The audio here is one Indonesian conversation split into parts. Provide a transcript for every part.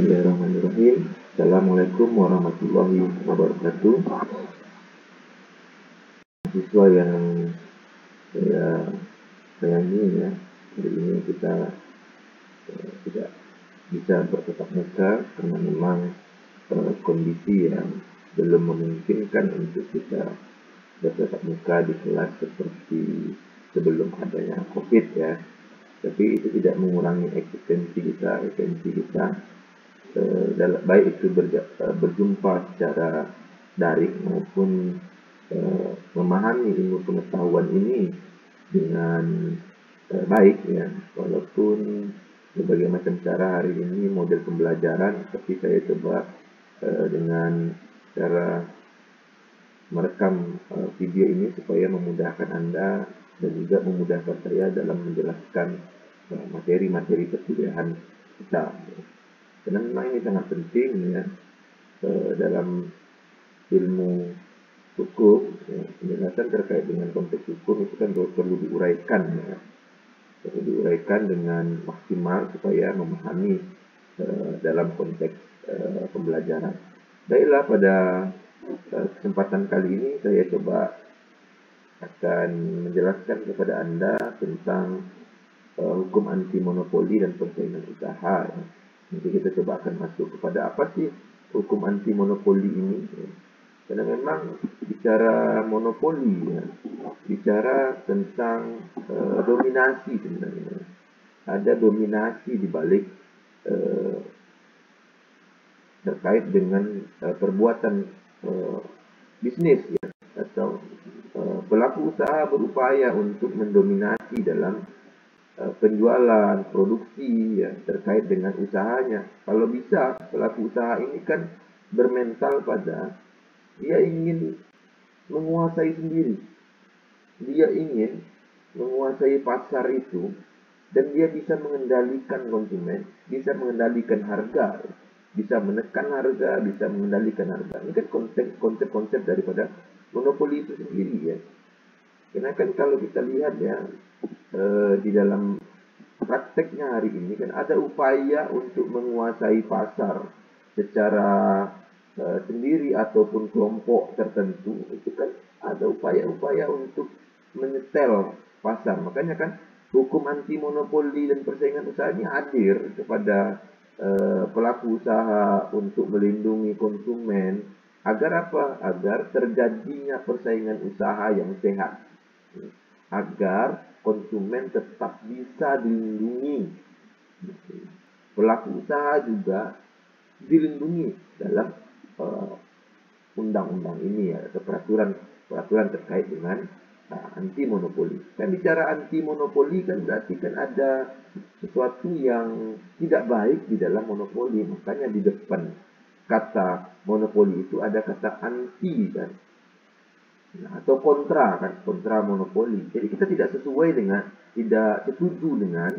Bismillahirrahmanirrahim. Assalamualaikum warahmatullahi wabarakatuh. Siswa yang saya sayangi ya, hari ini kita tidak bisa bertatap muka karena memang kondisi yang belum memungkinkan untuk kita bertatap muka di kelas seperti sebelum adanya COVID ya. Tapi itu tidak mengurangi eksistensi kita baik itu berjumpa secara daring maupun memahami ilmu pengetahuan ini dengan baik ya, walaupun berbagai macam cara hari ini model pembelajaran, tapi saya coba dengan cara merekam video ini supaya memudahkan Anda dan juga memudahkan saya dalam menjelaskan materi-materi perkuliahan kita. Karena memang ini sangat penting ya, dalam ilmu hukum ya, penjelasan terkait dengan konteks hukum itu kan perlu diuraikan ya. Perlu diuraikan dengan maksimal supaya memahami dalam konteks pembelajaran. Baiklah, pada kesempatan kali ini saya coba akan menjelaskan kepada Anda tentang hukum anti monopoli dan persaingan usaha ya. Nanti kita coba akan masuk kepada apa sih hukum anti monopoli ini ya. Karena memang bicara monopoli ya, bicara tentang dominasi sebenarnya. Ada dominasi di balik terkait dengan perbuatan bisnis ya, atau pelaku usaha berupaya untuk mendominasi dalam penjualan, produksi ya, terkait dengan usahanya. Kalau bisa, pelaku usaha ini kan bermental pada dia ingin menguasai sendiri. Dia ingin menguasai pasar itu dan dia bisa mengendalikan konsumen, bisa mengendalikan harga, bisa menekan harga, bisa mengendalikan harga. Ini kan konsep-konsep daripada monopoli itu sendiri ya. Karena kan kalau kita lihat ya, di dalam prakteknya hari ini kan ada upaya untuk menguasai pasar secara sendiri ataupun kelompok tertentu. Itu kan ada upaya-upaya untuk menyetel pasar. Makanya kan hukum anti monopoli dan persaingan usaha ini hadir kepada pelaku usaha untuk melindungi konsumen agar apa? Agar terjadinya persaingan usaha yang sehat, agar konsumen tetap bisa dilindungi. Pelaku usaha juga dilindungi dalam undang-undang ini ya, atau peraturan terkait dengan anti monopoli. Kan bicara anti monopoli kan berarti kan ada sesuatu yang tidak baik di dalam monopoli. Makanya di depan kata monopoli itu ada kata anti kan. Nah, atau kontra kan, kontra monopoli. Jadi kita tidak setuju dengan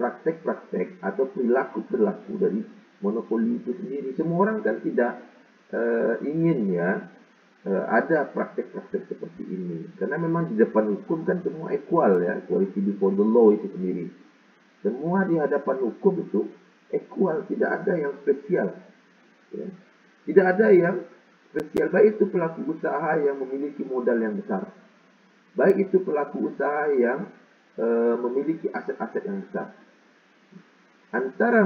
praktek-praktek atau perilaku-perilaku dari monopoli itu sendiri. Semua orang kan tidak ingin ya ada praktek-praktek seperti ini. Karena memang di depan hukum kan semua equal ya, equality before the law itu sendiri. Semua di hadapan hukum itu equal, tidak ada yang spesial. Ya. Tidak ada yang spesial, baik itu pelaku usaha yang memiliki modal yang besar, baik itu pelaku usaha yang memiliki aset-aset yang besar. Antara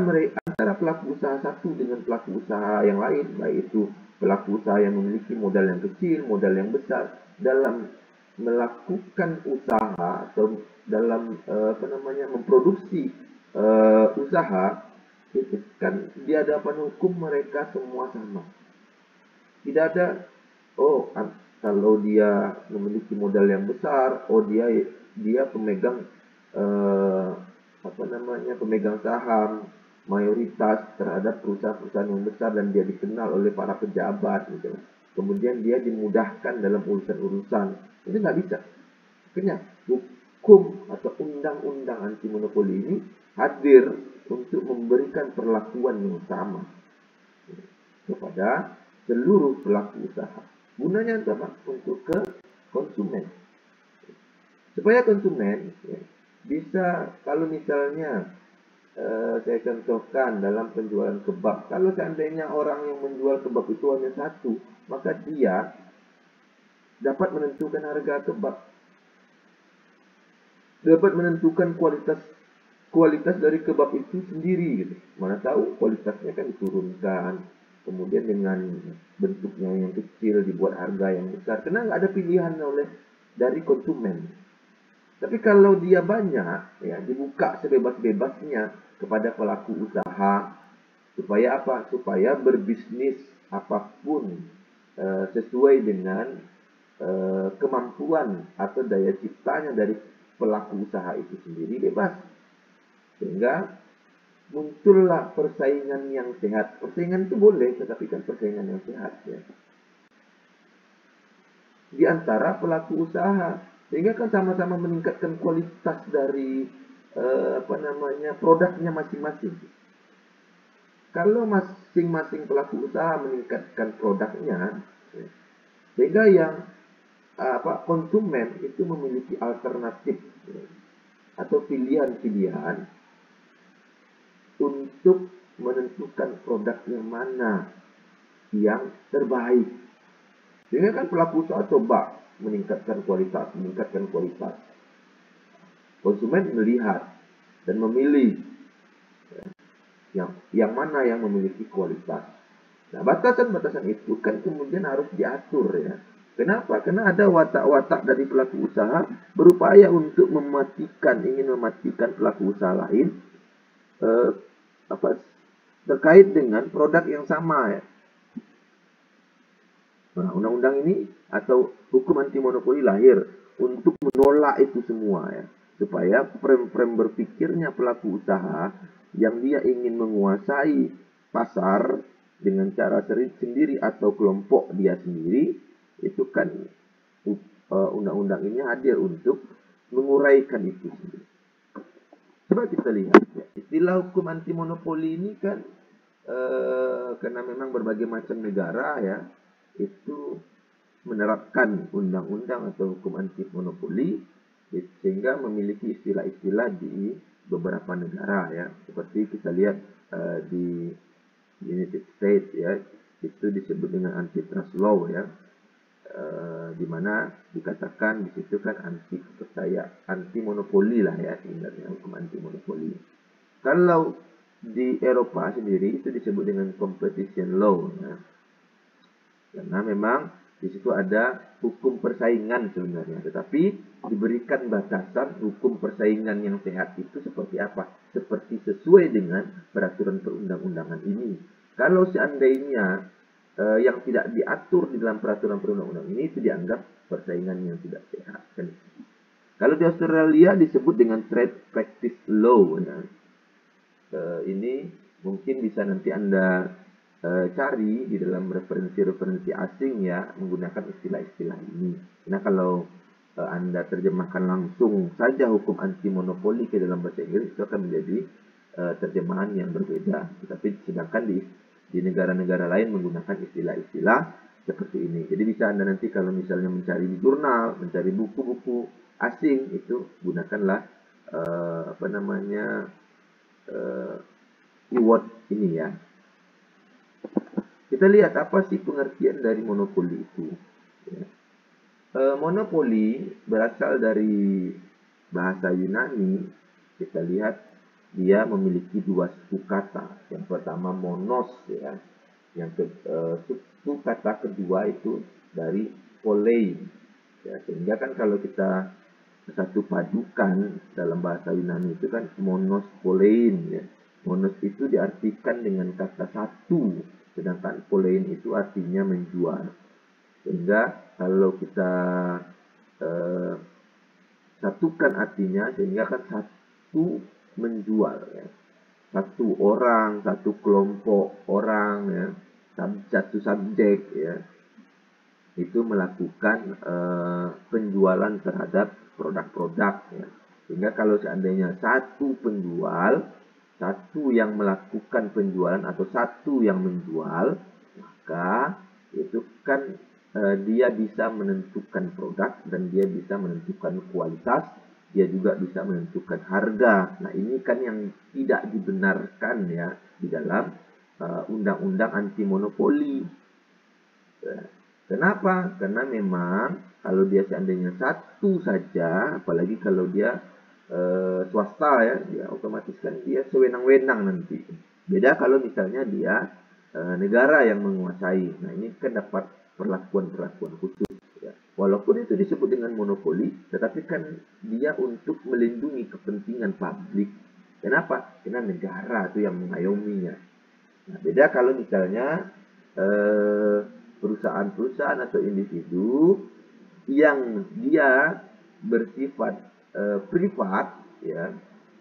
pelaku usaha satu dengan pelaku usaha yang lain, baik itu pelaku usaha yang memiliki modal yang kecil, modal yang besar, dalam melakukan usaha atau dalam memproduksi usaha, itu kan di hadapan hukum mereka semua sama. Tidak ada kalau dia memiliki modal yang besar, dia pemegang pemegang saham mayoritas terhadap perusahaan-perusahaan yang besar dan dia dikenal oleh para pejabat gitu. Kemudian dia dimudahkan dalam urusan-urusan. Itu nggak bisa. Makanya hukum atau undang-undang anti monopoli ini hadir untuk memberikan perlakuan yang sama kepada seluruh pelaku usaha. Gunanya apa? Untuk ke konsumen. Supaya konsumen ya, bisa, kalau misalnya saya contohkan dalam penjualan kebab. Kalau seandainya orang yang menjual kebab itu hanya satu, maka dia dapat menentukan harga kebab, dapat menentukan kualitas dari kebab itu sendiri gitu. Mana tahu kualitasnya kan diturunkan, kemudian dengan bentuknya yang kecil dibuat harga yang besar, karena nggak ada pilihan dari konsumen. Tapi kalau dia banyak, ya dibuka sebebas-bebasnya kepada pelaku usaha, supaya apa? Supaya berbisnis apapun sesuai dengan kemampuan atau daya ciptanya dari pelaku usaha itu sendiri, bebas. Sehingga muncullah persaingan yang sehat. Persaingan itu boleh, tetapi kan persaingan yang sehat ya. Di antara pelaku usaha, sehingga kan sama-sama meningkatkan kualitas dari produknya masing-masing. Kalau masing-masing pelaku usaha meningkatkan produknya, sehingga yang konsumen itu memiliki alternatif atau pilihan-pilihan untuk menentukan produk yang mana yang terbaik. Sehingga kan pelaku usaha coba meningkatkan kualitas. Konsumen melihat dan memilih yang mana yang memiliki kualitas. Nah, batasan-batasan itu kan kemudian harus diatur ya. Kenapa? Karena ada watak-watak dari pelaku usaha berupaya untuk ingin mematikan pelaku usaha lain terkait dengan produk yang sama ya. Nah, undang-undang ini atau hukum anti monopoli lahir untuk menolak itu semua ya, supaya frame-frame berpikirnya pelaku usaha yang dia ingin menguasai pasar dengan cara sendiri atau kelompok dia sendiri, itu kan undang-undang ini hadir untuk menguraikan itu sendiri. Coba kita lihat ya, istilah hukum anti monopoli ini kan karena memang berbagai macam negara ya itu menerapkan undang-undang atau hukum anti monopoli, sehingga memiliki istilah-istilah di beberapa negara ya, seperti kita lihat di United States ya, itu disebut dengan antitrust law ya, di mana dikatakan di situ kan anti monopoli lah ya, sebenarnya hukum anti monopoli. Kalau di Eropa sendiri itu disebut dengan competition law ya. Karena memang di situ ada hukum persaingan sebenarnya, tetapi diberikan batasan hukum persaingan yang sehat itu seperti apa? Seperti sesuai dengan peraturan perundang-undangan ini. Kalau seandainya yang tidak diatur di dalam peraturan perundang-undangan ini itu dianggap persaingan yang tidak sehat. Kalau di Australia disebut dengan trade practice law. Ya. Ini mungkin bisa nanti Anda cari di dalam referensi-referensi asing ya, menggunakan istilah-istilah ini. Nah, kalau Anda terjemahkan langsung saja hukum anti monopoli ke dalam bahasa Inggris, itu akan menjadi terjemahan yang berbeda. Tetapi sedangkan di negara-negara lain menggunakan istilah-istilah seperti ini. Jadi bisa Anda nanti kalau misalnya mencari di jurnal, mencari buku-buku asing, itu gunakanlah keyword ini ya. Kita lihat apa sih pengertian dari monopoli itu. Ya. Monopoli berasal dari bahasa Yunani. Kita lihat dia memiliki dua suku kata. Yang pertama monos ya. Yang suku kata kedua itu dari polein. Ya, sehingga kan kalau kita satu padukan dalam bahasa Yunani itu kan monos polein ya. Monos itu diartikan dengan kata satu. Sedangkan polein itu artinya menjual. Sehingga kalau kita satukan artinya, sehingga kan satu menjual ya. Satu orang, satu kelompok orang ya, satu subjek ya, itu melakukan penjualan terhadap produk-produk ya. Sehingga kalau seandainya satu penjual, satu yang melakukan penjualan atau satu yang menjual, maka itu kan dia bisa menentukan produk dan dia bisa menentukan kualitas dia juga bisa menentukan harga. Nah, ini kan yang tidak dibenarkan ya di dalam undang-undang anti monopoli. Kenapa? Karena memang kalau dia seandainya satu saja, apalagi kalau dia swasta ya, dia otomatis kan dia sewenang-wenang nanti. Beda kalau misalnya dia negara yang menguasai. Nah, ini kan dapat perlakuan-perlakuan khusus. Ya. Walaupun itu disebut dengan monopoli, tetapi kan dia untuk melindungi kepentingan publik. Kenapa? Karena negara itu yang mengayominya. Nah, beda kalau misalnya perusahaan-perusahaan atau individu yang dia bersifat privat, ya,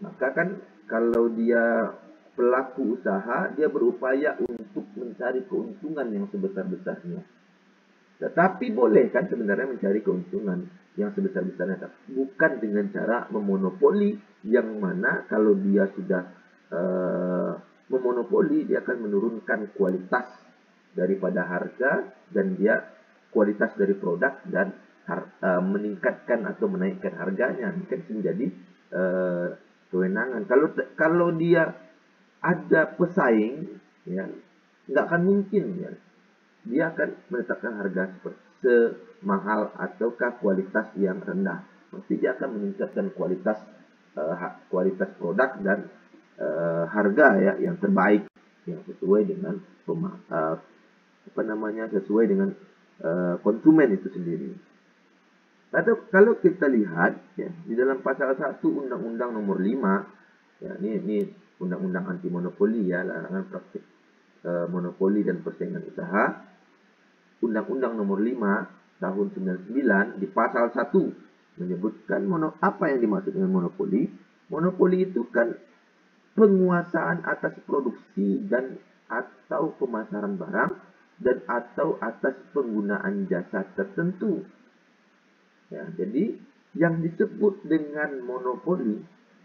maka kan kalau dia pelaku usaha, dia berupaya untuk mencari keuntungan yang sebesar-besarnya. Tetapi boleh kan sebenarnya mencari keuntungan yang sebesar-besarnya, bukan dengan cara memonopoli, yang mana kalau dia sudah memonopoli, dia akan menurunkan kualitas daripada harga dan dia kualitas dari produk dan meningkatkan atau menaikkan harganya. Ini kan menjadi kewenangan. Kalau dia ada pesaing, ya nggak akan mungkin ya dia akan menetapkan harga semahal ataukah kualitas yang rendah. Pasti dia akan meningkatkan kualitas produk dan harga ya yang terbaik, yang sesuai dengan sesuai dengan konsumen itu sendiri. Atau kalau kita lihat ya, di dalam pasal 1 Undang-Undang Nomor 5, ya ini Undang-Undang Anti Monopoli ya, larangan praktik monopoli dan persaingan usaha. Undang-Undang Nomor 5 tahun 99 di pasal 1 menyebutkan apa yang dimaksud dengan monopoli. Monopoli itu kan penguasaan atas produksi dan atau pemasaran barang dan atau atas penggunaan jasa tertentu. Ya, jadi yang disebut dengan monopoli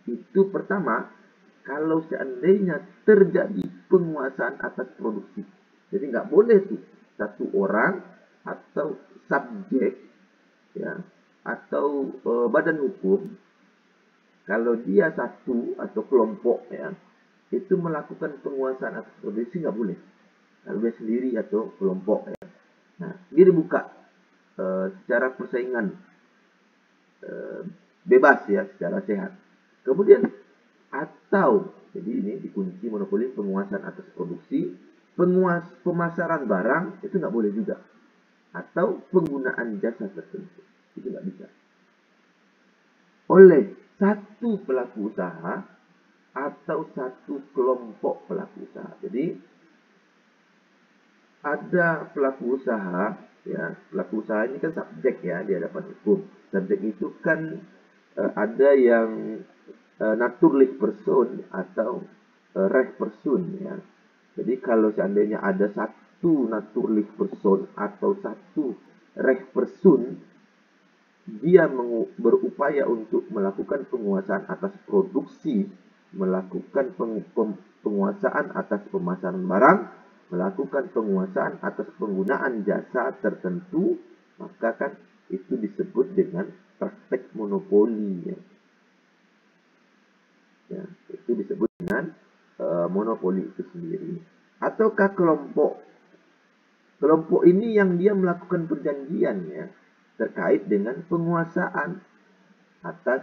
itu pertama, kalau seandainya terjadi penguasaan atas produksi. Jadi nggak boleh tuh satu orang atau subjek ya atau badan hukum, kalau dia satu atau kelompok ya itu melakukan penguasaan atas produksi, nggak boleh. Kalau dia sendiri atau kelompok ya. Nah, dia dibuka secara persaingan bebas ya, secara sehat. Kemudian atau jadi ini dikunci monopoli penguasaan atas produksi, pemasaran barang itu nggak boleh juga, atau penggunaan jasa tertentu itu nggak bisa oleh satu pelaku usaha atau satu kelompok pelaku usaha. Jadi ada pelaku usaha ya, pelaku usaha ini kan subjek ya di hadapan hukum. Subjek itu kan ada yang naturlich person atau recht person ya. Jadi kalau seandainya ada satu naturlich person atau satu recht person, dia berupaya untuk melakukan penguasaan atas produksi, melakukan penguasaan atas pemasaran barang, melakukan penguasaan atas penggunaan jasa tertentu, maka kan itu disebut dengan praktek monopoli ya. Ya, itu disebut dengan monopoli itu sendiri. Ataukah kelompok ini yang dia melakukan perjanjian ya terkait dengan penguasaan atas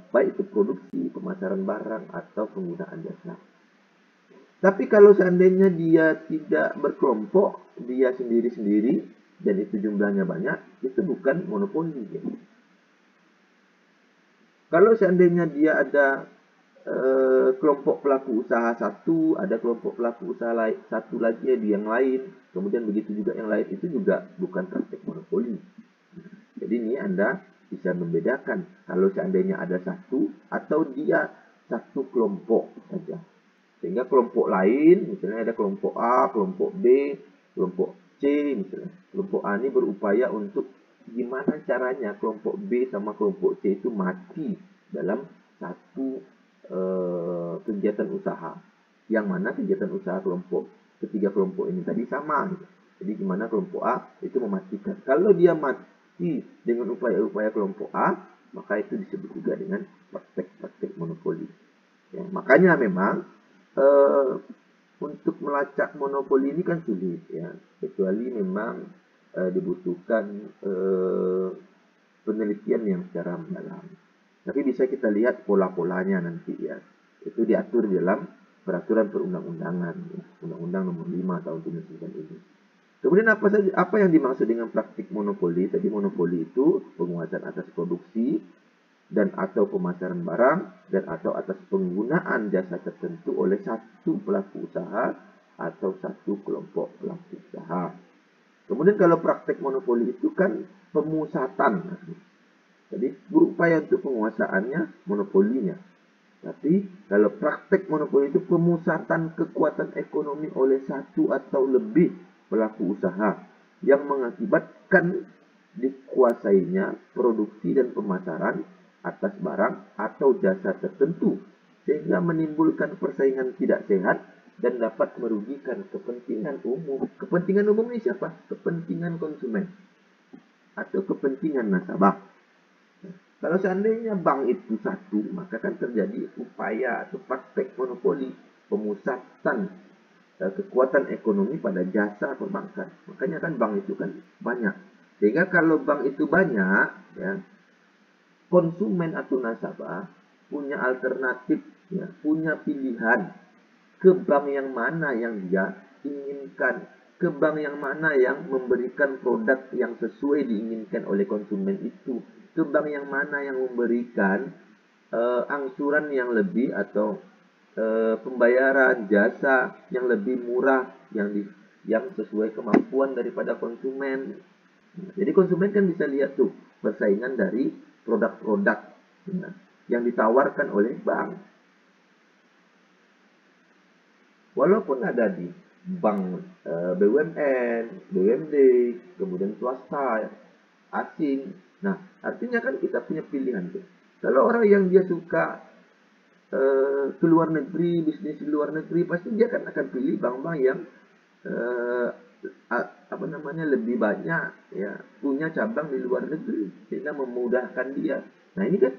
baik itu produksi, pemasaran barang atau penggunaan jasa. Tapi kalau seandainya dia tidak berkelompok, dia sendiri-sendiri dan itu jumlahnya banyak, itu bukan monopoli ya. Kalau seandainya dia ada kelompok pelaku usaha satu, ada kelompok pelaku usaha satu lagi di yang lain, kemudian begitu juga yang lain, itu juga bukan praktek monopoli. Jadi ini Anda bisa membedakan kalau seandainya ada satu atau dia satu kelompok saja. Sehingga kelompok lain, misalnya ada kelompok A, kelompok B, kelompok C misalnya. Kelompok A ini berupaya untuk gimana caranya kelompok B sama kelompok C itu mati dalam satu kegiatan usaha. Yang mana kegiatan usaha ketiga kelompok ini tadi sama. Gitu. Jadi gimana kelompok A itu mematikan. Kalau dia mati dengan upaya-upaya kelompok A, maka itu disebut juga dengan praktek-praktek monopoli. Ya, makanya memang untuk melacak monopoli ini kan sulit ya, kecuali memang dibutuhkan penelitian yang secara mendalam. Tapi bisa kita lihat pola-polanya nanti ya. Itu diatur dalam peraturan perundang-undangan, ya. Undang-Undang Nomor 5 Tahun 1999 ini. Kemudian apa yang dimaksud dengan praktik monopoli? Tadi monopoli itu penguasaan atas produksi dan atau pemasaran barang dan atau atas penggunaan jasa tertentu oleh satu pelaku usaha atau satu kelompok pelaku usaha. Kemudian kalau praktek monopoli itu kan pemusatan. Jadi berupaya untuk penguasaannya, monopolinya. Tapi kalau praktek monopoli itu pemusatan kekuatan ekonomi oleh satu atau lebih pelaku usaha yang mengakibatkan dikuasainya produksi dan pemasaran atas barang atau jasa tertentu sehingga menimbulkan persaingan tidak sehat dan dapat merugikan kepentingan umum. Kepentingan umum ini siapa? Kepentingan konsumen atau kepentingan nasabah. Kalau seandainya bank itu satu, maka kan terjadi upaya atau praktek monopoli pemusatan kekuatan ekonomi pada jasa perbankan. Makanya kan bank itu kan banyak. Sehingga kalau bank itu banyak, ya, konsumen atau nasabah punya alternatif, ya, punya pilihan ke bank yang mana yang dia inginkan, ke bank yang mana yang memberikan produk yang sesuai diinginkan oleh konsumen itu, ke bank yang mana yang memberikan angsuran yang lebih atau pembayaran jasa yang lebih murah yang sesuai kemampuan daripada konsumen. Jadi konsumen kan bisa lihat tuh persaingan dari produk-produk yang ditawarkan oleh bank. Walaupun ada di bank BUMN, BUMD, kemudian swasta, asing. Nah, artinya kan kita punya pilihan tuh. Kalau orang yang dia suka ke luar negeri, bisnis di luar negeri, pasti dia akan pilih bank-bank yang lebih banyak ya, punya cabang di luar negeri sehingga memudahkan dia. Nah, ini kan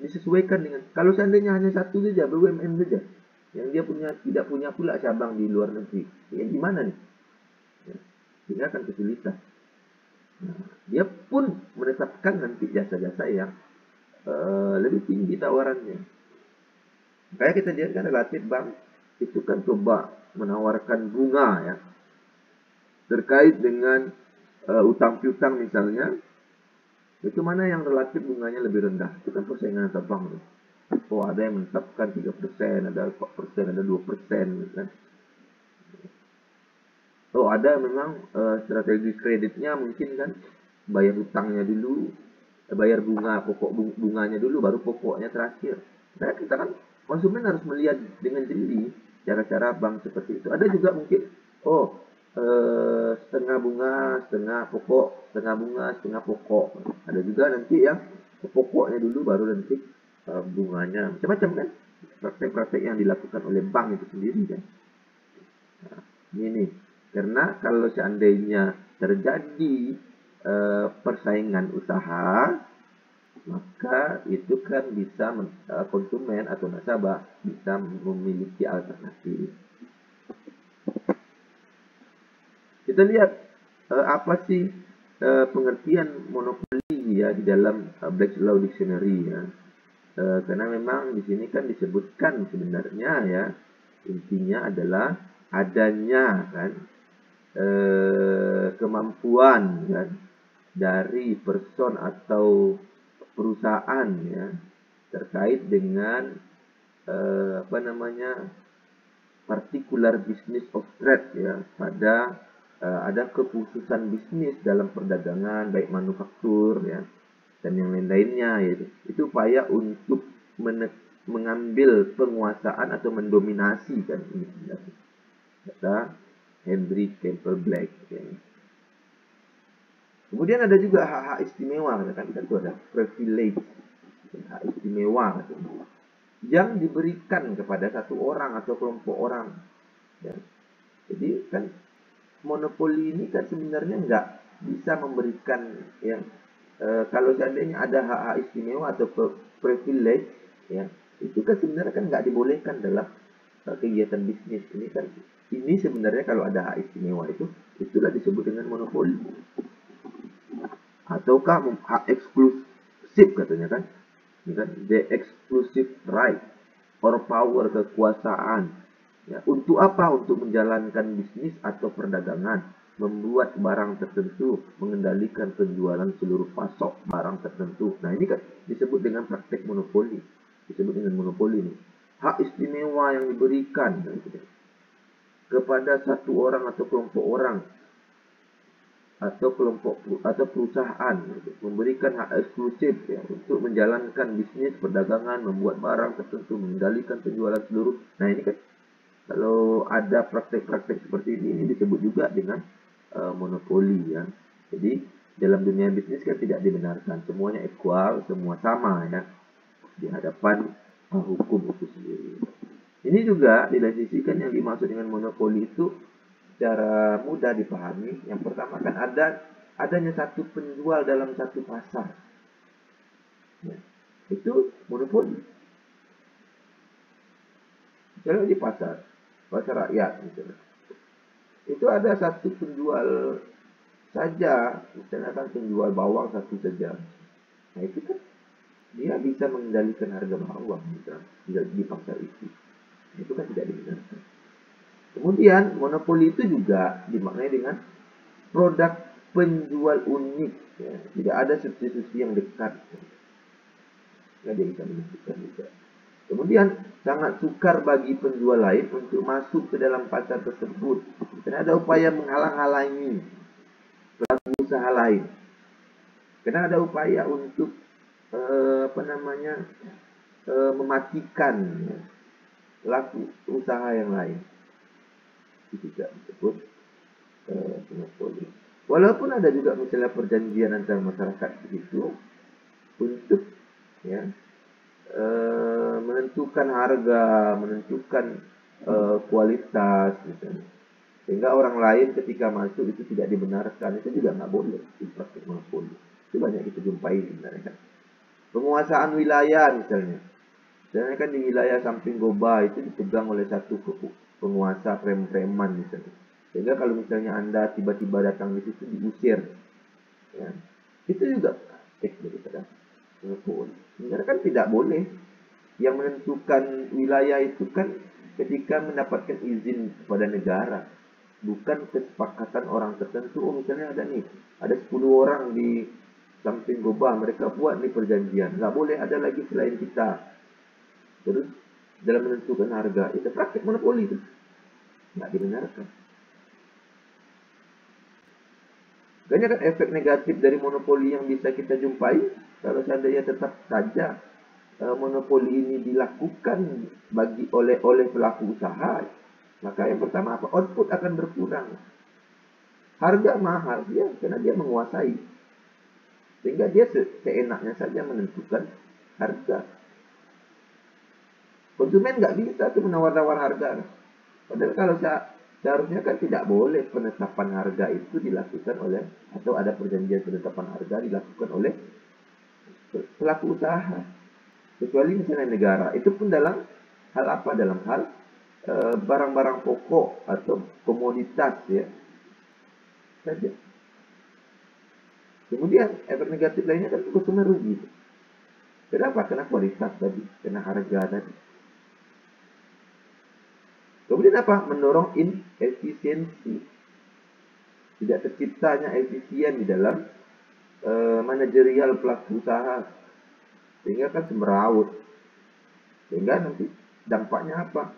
disesuaikan dengan kalau seandainya hanya satu saja BUMN saja yang dia tidak punya pula cabang di luar negeri, ya gimana nih? Ya, sehingga akan kesulitan. Nah, dia pun menetapkan nanti jasa-jasa yang lebih tinggi tawarannya. Kayak kita lihat kan relatif bank itu kan coba menawarkan bunga ya terkait dengan utang piutang misalnya, itu mana yang relatif bunganya lebih rendah, itu kan persaingan antar bank. Oh, ada yang menetapkan 3%, ada 4%, ada 2%, kan. Oh, ada memang strategi kreditnya mungkin kan bayar utangnya dulu, bayar pokok bunganya dulu, baru pokoknya terakhir. Nah, kita kan konsumen harus melihat dengan jeli cara-cara bank seperti itu. Ada juga mungkin, setengah bunga, setengah pokok, setengah bunga, setengah pokok. Ada juga nanti yang pokoknya dulu, baru nanti bunganya. Macam-macam kan praktek-praktek yang dilakukan oleh bank itu sendiri kan. Nah, ini karena kalau seandainya terjadi persaingan usaha, maka itu kan bisa konsumen atau nasabah bisa memiliki alternatif. Kita lihat apa sih pengertian monopoli ya di dalam Black's Law Dictionary ya. Karena memang di sini kan disebutkan sebenarnya ya, intinya adalah adanya kan kemampuan kan dari person atau perusahaan ya terkait dengan particular business of trade ya, pada ada kekhususan bisnis dalam perdagangan baik manufaktur ya dan yang lain-lainnya yaitu itu upaya untuk mengambil penguasaan atau mendominasi kan ini kata Henry Campbell Black ya. Kemudian ada juga hak-hak istimewa kan kita tuh ada privilege, hak istimewa yang diberikan kepada satu orang atau kelompok orang ya. Jadi kan monopoli ini kan sebenarnya nggak bisa memberikan yang kalau seandainya ada hak-hak istimewa atau privilege, ya, itu kan sebenarnya kan nggak dibolehkan dalam kegiatan bisnis. Ini sebenarnya kalau ada hak istimewa itulah disebut dengan monopoli, ataukah hak eksklusif katanya kan, the exclusive right or power, kekuasaan. Ya, untuk apa? Untuk menjalankan bisnis atau perdagangan, membuat barang tertentu, mengendalikan penjualan seluruh pasok barang tertentu. Nah, ini kan disebut dengan praktek monopoli. Disebut dengan monopoli ini. Hak istimewa yang diberikan kepada satu orang atau kelompok orang atau kelompok atau perusahaan memberikan hak eksklusif, ya, untuk menjalankan bisnis perdagangan, membuat barang tertentu, mengendalikan penjualan seluruh. Nah, ini kan kalau ada praktek-praktek seperti ini disebut juga dengan monopoli, ya. Jadi dalam dunia bisnis kan tidak dibenarkan, semuanya equal, semua sama, ya, di hadapan hukum itu sendiri. Ini juga di lain sisi kan yang dimaksud dengan monopoli itu secara mudah dipahami. Yang pertama kan adanya satu penjual dalam satu pasar, ya, itu monopoli. Misalnya di pasar rakyat misalnya, itu ada satu penjual saja, misalnya kan penjual bawang satu saja. Nah, itu kan dia bisa mengendalikan harga bawang misalnya di pasar itu. Itu kan tidak dibenarkan. Kemudian monopoli itu juga dimaknai dengan produk penjual unik, ya. Tidak ada substitusi yang dekat, ya, dia bisa menentukan juga. Kemudian sangat sukar bagi penjual lain untuk masuk ke dalam pasar tersebut, karena ada upaya menghalang-halangi pelaku usaha lain, karena ada upaya untuk mematikan, ya, pelaku usaha yang lain. Itu juga disebut monopoli. Walaupun ada juga misalnya perjanjian antara masyarakat begitu untuk, ya, menentukan harga, menentukan kualitas misalnya, sehingga orang lain ketika masuk itu tidak dibenarkan, itu juga nggak boleh di praktik monopoli. Itu banyak kita jumpai sebenarnya kan. Penguasaan wilayah misalnya kan di wilayah samping Goba itu dipegang oleh satu penguasa preman misalnya, sehingga kalau misalnya Anda tiba-tiba datang di situ diusir, ya, itu juga praktik daripada monopoli. Sebenarnya kan tidak boleh. Yang menentukan wilayah itu kan ketika mendapatkan izin kepada negara, bukan kesepakatan orang tertentu. Oh, misalnya ada 10 orang di samping Goba, mereka buat nih perjanjian, nggak boleh ada lagi selain kita. Terus dalam menentukan harga, itu praktik monopoli itu, nggak dibenarkan. Makanya kan efek negatif dari monopoli yang bisa kita jumpai, kalau seandainya tetap saja monopoli ini dilakukan oleh pelaku usaha, maka yang pertama apa? Output akan berkurang, harga mahal dia karena dia menguasai, sehingga dia seenaknya saja menentukan harga. Konsumen nggak bisa tuh menawar-nawar harga. Padahal kalau seharusnya kan tidak boleh penetapan harga itu dilakukan oleh, atau ada perjanjian penetapan harga dilakukan oleh pelaku usaha. Kecuali misalnya negara, itu pun dalam hal apa? Dalam hal barang-barang pokok atau komoditas, ya, saja. Kemudian efek negatif lainnya kan konsumen rugi. Kenapa? Karena kualitas tadi, karena harga tadi. Kemudian apa? Mendorong inefisiensi. Tidak terciptanya efisien di dalam manajerial pelaku usaha, sehingga kan semeraut, sehingga nanti dampaknya apa?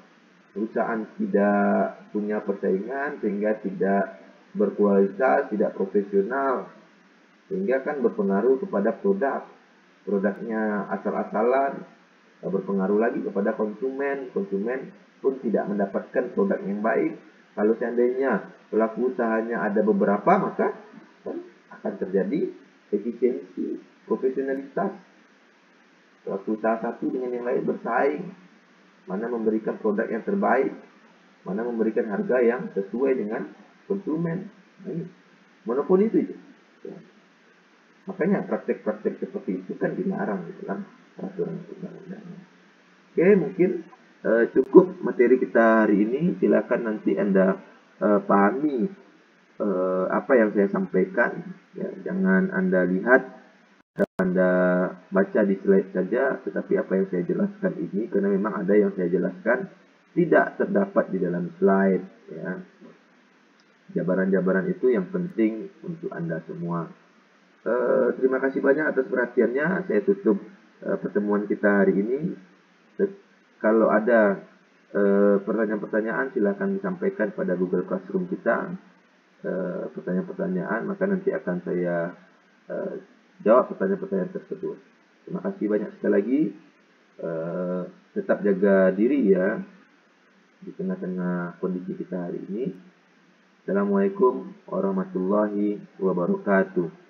Perusahaan tidak punya persaingan, sehingga tidak berkualitas, tidak profesional, sehingga kan berpengaruh kepada produknya asal-asalan, berpengaruh lagi kepada konsumen pun tidak mendapatkan produk yang baik. Kalau seandainya pelaku usahanya ada beberapa, maka kan akan terjadi efisiensi, profesionalitas. Pelaku usaha satu dengan yang lain bersaing, mana memberikan produk yang terbaik, mana memberikan harga yang sesuai dengan konsumen. Ini monopoli itu. Makanya praktek-praktek seperti itu kan dilarang di dalam peraturan undang-undangnya. Oke, mungkin cukup materi kita hari ini. Silakan nanti Anda pahami apa yang saya sampaikan. Ya, jangan Anda lihat, Anda baca di slide saja, tetapi apa yang saya jelaskan ini, karena memang ada yang saya jelaskan tidak terdapat di dalam slide. Ya. Jabaran-jabaran itu yang penting untuk Anda semua. Terima kasih banyak atas perhatiannya. Saya tutup pertemuan kita hari ini. Kalau ada pertanyaan-pertanyaan, silakan disampaikan pada Google Classroom kita. Pertanyaan-pertanyaan, maka nanti akan saya jawab pertanyaan-pertanyaan tersebut. Terima kasih banyak sekali lagi. Tetap jaga diri ya di tengah-tengah kondisi kita hari ini. Assalamualaikum warahmatullahi wabarakatuh.